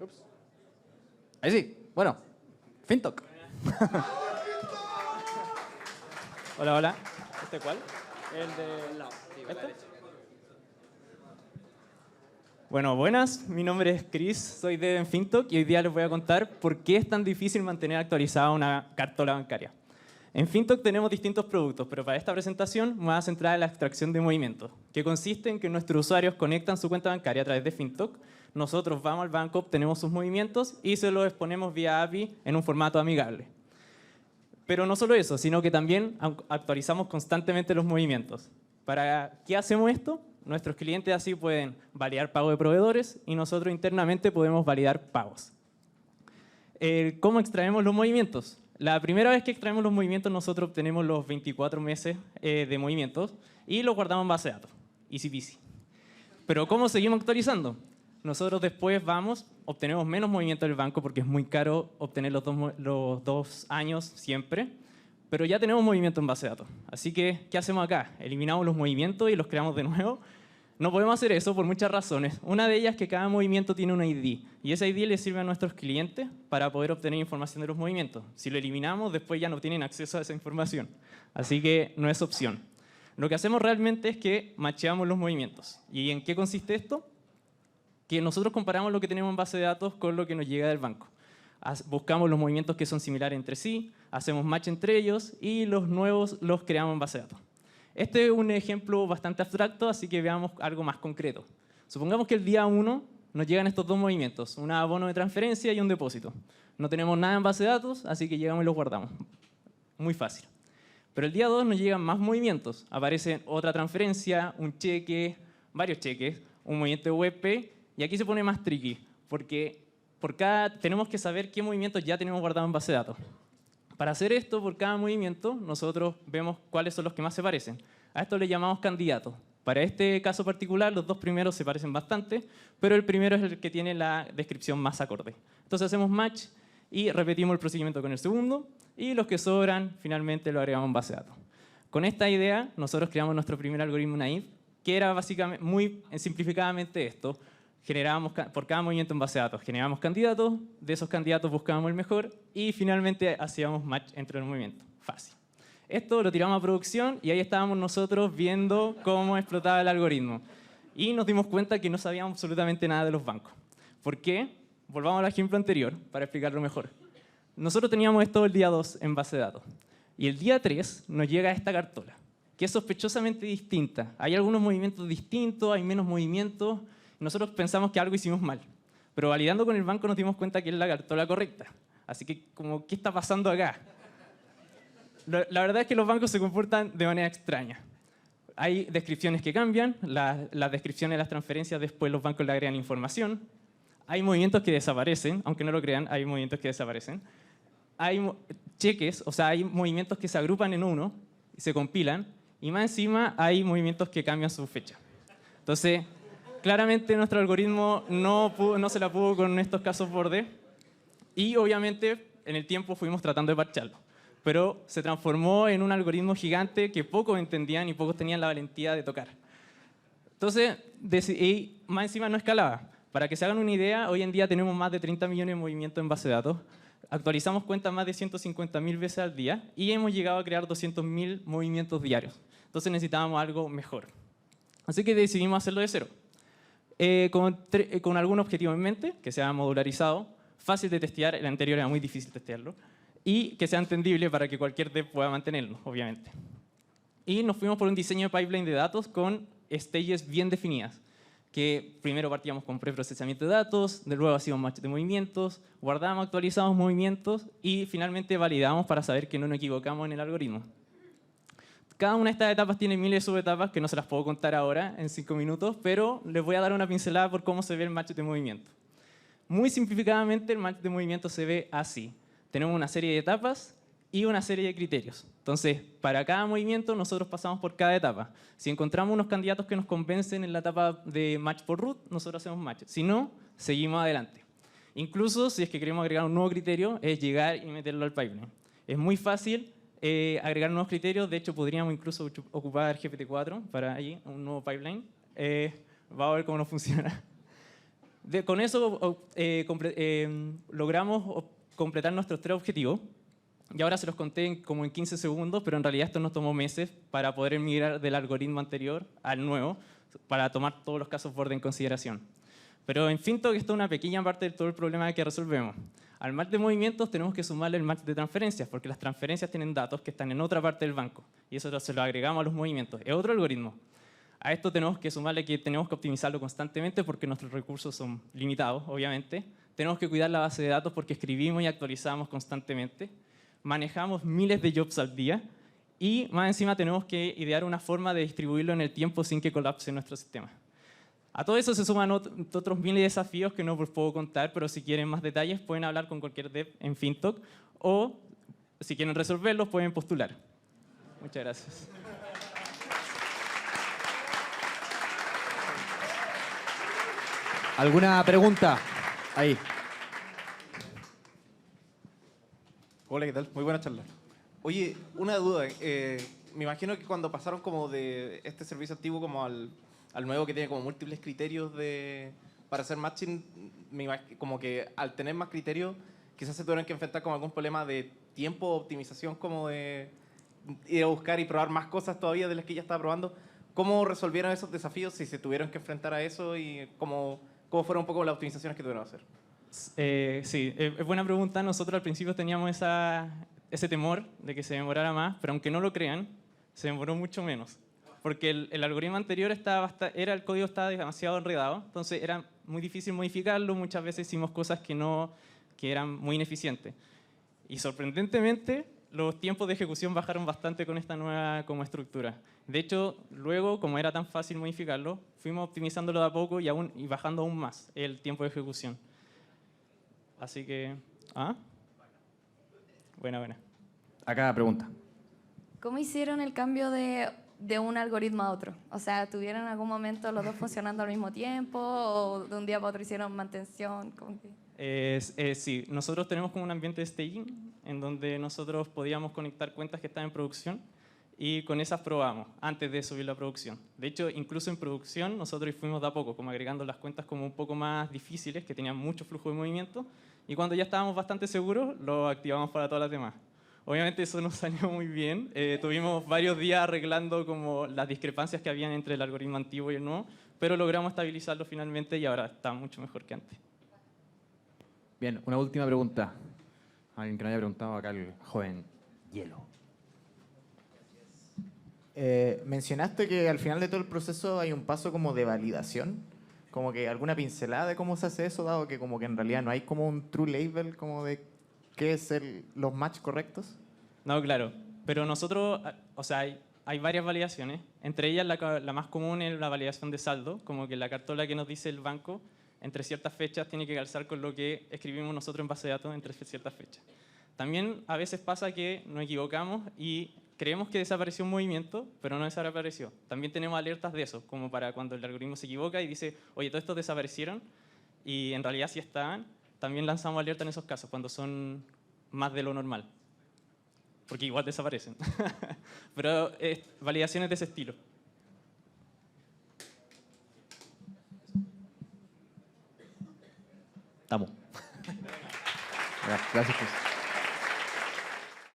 Ups. Ahí sí. Bueno, FinTok. Hola, hola. ¿Este cuál? El de... No, sí, con la ¿este? derecha. Bueno, buenas. Mi nombre es Chris, soy de FinTok y hoy día les voy a contar por qué es tan difícil mantener actualizada una cartola bancaria. En FinTok tenemos distintos productos, pero para esta presentación me voy a centrar en la extracción de movimientos, que consiste en que nuestros usuarios conectan su cuenta bancaria a través de FinTok, nosotros vamos al banco, obtenemos sus movimientos y se los exponemos vía API en un formato amigable. Pero no solo eso, sino que también actualizamos constantemente los movimientos. ¿Para qué hacemos esto? Nuestros clientes así pueden validar pago de proveedores y nosotros internamente podemos validar pagos. ¿Cómo extraemos los movimientos? La primera vez que extraemos los movimientos nosotros obtenemos los 24 meses de movimientos y los guardamos en base de datos. Easy peasy. Pero ¿cómo seguimos actualizando? Nosotros después obtenemos menos movimiento del banco porque es muy caro obtener los 2 años siempre, pero ya tenemos movimiento en base de datos. Así que, ¿qué hacemos acá? Eliminamos los movimientos y los creamos de nuevo. No podemos hacer eso por muchas razones. Una de ellas es que cada movimiento tiene un ID y ese ID le sirve a nuestros clientes para poder obtener información de los movimientos. Si lo eliminamos, después ya no tienen acceso a esa información. Así que no es opción. Lo que hacemos realmente es que macheamos los movimientos. ¿Y en qué consiste esto? Que nosotros comparamos lo que tenemos en base de datos con lo que nos llega del banco. Buscamos los movimientos que son similares entre sí, hacemos match entre ellos y los nuevos los creamos en base de datos. Este es un ejemplo bastante abstracto, así que veamos algo más concreto. Supongamos que el día 1 nos llegan estos dos movimientos, un abono de transferencia y un depósito. No tenemos nada en base de datos, así que llegamos y los guardamos. Muy fácil. Pero el día 2 nos llegan más movimientos. Aparece otra transferencia, un cheque, varios cheques, un movimiento de WebP, y aquí se pone más tricky, porque tenemos que saber qué movimientos ya tenemos guardados en base de datos. Para hacer esto, por cada movimiento, nosotros vemos cuáles son los que más se parecen. A esto le llamamos candidatos. Para este caso particular, los dos primeros se parecen bastante, pero el primero es el que tiene la descripción más acorde. Entonces hacemos match y repetimos el procedimiento con el segundo, y los que sobran, finalmente lo agregamos en base de datos. Con esta idea, nosotros creamos nuestro primer algoritmo naive, que era básicamente, muy simplificadamente esto. Generábamos por cada movimiento en base de datos, generábamos candidatos, de esos candidatos buscábamos el mejor y finalmente hacíamos match entre los movimientos. Fácil. Esto lo tiramos a producción y ahí estábamos nosotros viendo cómo explotaba el algoritmo. Y nos dimos cuenta que no sabíamos absolutamente nada de los bancos. ¿Por qué? Volvamos al ejemplo anterior para explicarlo mejor. Nosotros teníamos esto el día 2 en base de datos. Y el día 3 nos llega esta cartola, que es sospechosamente distinta. Hay algunos movimientos distintos, hay menos movimientos. Nosotros pensamos que algo hicimos mal, pero validando con el banco nos dimos cuenta que es la cartola correcta. Así que, ¿qué está pasando acá? La verdad es que los bancos se comportan de manera extraña. Hay descripciones que cambian, las descripciones de las transferencias después los bancos le agregan información. Hay movimientos que desaparecen, aunque no lo crean, hay movimientos que desaparecen. Hay cheques, o sea, hay movimientos que se agrupan en uno y se compilan, y más encima hay movimientos que cambian su fecha. Entonces, claramente nuestro algoritmo no se la pudo con estos casos borde y obviamente en el tiempo fuimos tratando de parcharlo. Pero se transformó en un algoritmo gigante que pocos entendían y pocos tenían la valentía de tocar. Entonces, y más encima no escalaba. Para que se hagan una idea, hoy en día tenemos más de 30 millones de movimientos en base de datos. Actualizamos cuentas más de 150.000 veces al día y hemos llegado a crear 200.000 movimientos diarios. Entonces necesitábamos algo mejor. Así que decidimos hacerlo de cero. Con algún objetivo en mente, que sea modularizado, fácil de testear, el anterior era muy difícil testearlo, y que sea entendible para que cualquier dev pueda mantenerlo, obviamente. Y nos fuimos por un diseño de pipeline de datos con stages bien definidas, que primero partíamos con preprocesamiento de datos, de luego hacíamos match de movimientos, guardábamos, actualizábamos movimientos y finalmente validamos para saber que no nos equivocamos en el algoritmo. Cada una de estas etapas tiene miles de subetapas que no se las puedo contar ahora en 5 minutos, pero les voy a dar una pincelada por cómo se ve el match de movimiento. Muy simplificadamente, el match de movimiento se ve así. Tenemos una serie de etapas y una serie de criterios. Entonces, para cada movimiento nosotros pasamos por cada etapa. Si encontramos unos candidatos que nos convencen en la etapa de match por root, nosotros hacemos match. Si no, seguimos adelante. Incluso si es que queremos agregar un nuevo criterio, es llegar y meterlo al pipeline. Es muy fácil agregar nuevos criterios. De hecho, podríamos incluso ocupar GPT-4 para allí, un nuevo pipeline. Vamos a ver cómo nos funciona. Con eso logramos completar nuestros 3 objetivos. Y ahora se los conté como en 15 segundos, pero en realidad esto nos tomó meses para poder migrar del algoritmo anterior al nuevo, para tomar todos los casos borde en consideración. Pero en FinTok esto es una pequeña parte de todo el problema que resolvemos. Al match de movimientos tenemos que sumarle el match de transferencias, porque las transferencias tienen datos que están en otra parte del banco, y eso se lo agregamos a los movimientos. Es otro algoritmo. A esto tenemos que sumarle que tenemos que optimizarlo constantemente porque nuestros recursos son limitados, obviamente. Tenemos que cuidar la base de datos porque escribimos y actualizamos constantemente. Manejamos miles de jobs al día y más encima tenemos que idear una forma de distribuirlo en el tiempo sin que colapse nuestro sistema. A todo eso se suman otros miles de desafíos que no os puedo contar, pero si quieren más detalles pueden hablar con cualquier dev en FinTok o si quieren resolverlos pueden postular. Muchas gracias. ¿Alguna pregunta? Ahí. Hola, ¿qué tal? Muy buena charla. Oye, una duda. Me imagino que cuando pasaron como de este servicio antiguo como al nuevo que tiene como múltiples criterios para hacer matching, como que al tener más criterios quizás se tuvieron que enfrentar con algún problema de tiempo, optimización, como de ir a buscar y probar más cosas todavía de las que ya estaba probando. ¿Cómo resolvieron esos desafíos si se tuvieron que enfrentar a eso y cómo fueron un poco las optimizaciones que tuvieron que hacer? Sí, es buena pregunta. Nosotros al principio teníamos ese temor de que se demorara más, pero aunque no lo crean, se demoró mucho menos. Porque el algoritmo anterior el código estaba demasiado enredado, entonces era muy difícil modificarlo. Muchas veces hicimos cosas que eran muy ineficientes. Y sorprendentemente, los tiempos de ejecución bajaron bastante con esta nueva estructura. De hecho, luego, como era tan fácil modificarlo, fuimos optimizándolo de a poco y bajando aún más el tiempo de ejecución. Así que... ¿Ah? Buena. Acá pregunta. ¿Cómo hicieron el cambio de un algoritmo a otro? O sea, ¿tuvieron en algún momento los dos funcionando al mismo tiempo o de un día para otro hicieron mantención? Sí, nosotros tenemos como un ambiente de staging en donde nosotros podíamos conectar cuentas que están en producción y con esas probamos antes de subir la producción. De hecho, incluso en producción nosotros fuimos de a poco, como agregando las cuentas como un poco más difíciles, que tenían mucho flujo de movimiento, y cuando ya estábamos bastante seguros, lo activamos para todas las demás. Obviamente eso no salió muy bien. Tuvimos varios días arreglando como las discrepancias que habían entre el algoritmo antiguo y el nuevo, pero logramos estabilizarlo finalmente y ahora está mucho mejor que antes. Bien, una última pregunta. Alguien que no haya preguntado acá, el joven Hielo. Mencionaste que al final de todo el proceso hay un paso como de validación, como que alguna pincelada de cómo se hace eso, dado que como que en realidad no hay como un true label como de qué es los match correctos. No, claro, pero nosotros, o sea, hay varias validaciones, entre ellas la más común es la validación de saldo, como que la cartola que nos dice el banco entre ciertas fechas tiene que calzar con lo que escribimos nosotros en base de datos entre ciertas fechas. También a veces pasa que nos equivocamos y creemos que desapareció un movimiento, pero no desapareció. También tenemos alertas de eso, como para cuando el algoritmo se equivoca y dice, oye, todos estos desaparecieron, y en realidad sí estaban. También lanzamos alerta en esos casos, cuando son más de lo normal, porque igual desaparecen. Pero validaciones de ese estilo. Estamos. Gracias, Chris.